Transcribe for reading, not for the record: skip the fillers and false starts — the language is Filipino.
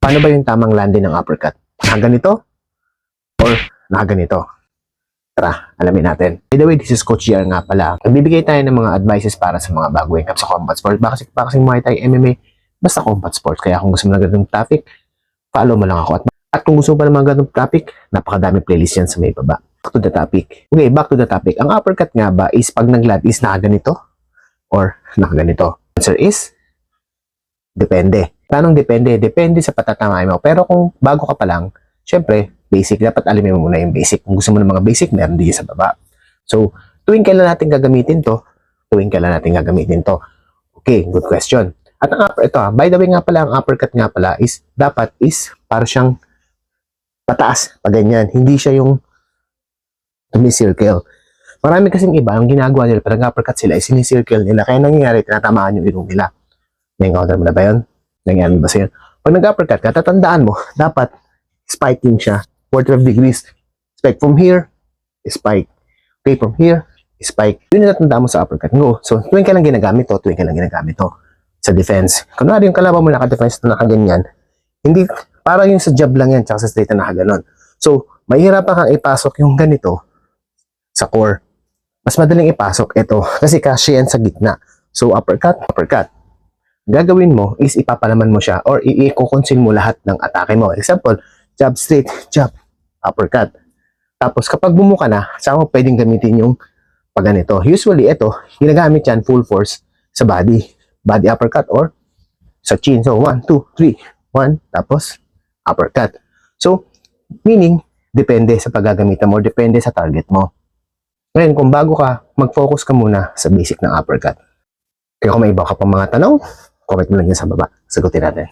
Paano ba yung tamang landing ng uppercut? Nakaganito or nakaganito? Tara, alamin natin. By the way, this is Coach GR nga pala. Nagbibigay tayo ng mga advices para sa mga bago wake up sa combat sport. Bakit kasing Muay Thai, MMA, basta combat sport. Kaya kung gusto mo ng ganung topic, follow mo lang ako. At kung gusto mo pa ng mga ganung topic, napakadami playlist yan sa may baba. Back to the topic. Okay, back to the topic. Ang uppercut nga ba is pag nag-land is nakaganito or nakaganito? Answer is depende. Tanong depende. Depende sa patatamay mo. Pero kung bago ka pa lang, syempre, basic. Dapat alamin mo muna yung basic. Kung gusto mo ng mga basic, meron din sa baba. So, tuwing kailan natin gagamitin to? Tuwing kailan natin gagamitin to? Okay, good question. At ang ito, by the way nga pala, ang uppercut nga pala is, dapat is, para siyang pataas, pag ganyan. Hindi siya yung circle. Marami kasing iba, ang ginagawa nila, pag uppercut sila, is sinicircle nila. Kaya nangyayari, tinatamaan yung ilong nila. Na-encounter mo na ba yun? Nangyayari ba sa'yo? Pag nag-uppercut ka, tatandaan mo, dapat spiking siya. Quarter of degrees. Spike from here, spike. Okay, from here, spike. Yun yung natandaan mo sa uppercut. Go. So, tuwing ka lang ginagamit to, sa defense. Kunwari yung kalaban mo naka-defense na nakaganyan, hindi, parang yung sa jab lang yan, tsaka sa straight na nakaganon. So, mahirapan kang ipasok yung ganito sa core. Mas madaling ipasok ito, kasi kasya yan sa gitna. So, uppercut. Gagawin mo is ipapalaman mo siya or i-conceal mo lahat ng atake mo. Example, jab straight, jab, uppercut. Tapos kapag bumuka na, saan mo pwedeng gamitin yung pag ganito. Usually ito, ginagamit yan full force sa body. Body uppercut or sa chin. So 1, 2, 3, 1, tapos uppercut. So, meaning, depende sa paggagamitan mo, depende sa target mo. Ngayon, kung bago ka, mag-focus ka muna sa basic ng uppercut. Kaya kung may iba ka pang mga tanong, comment mo lang yan sa baba. Sagutin natin.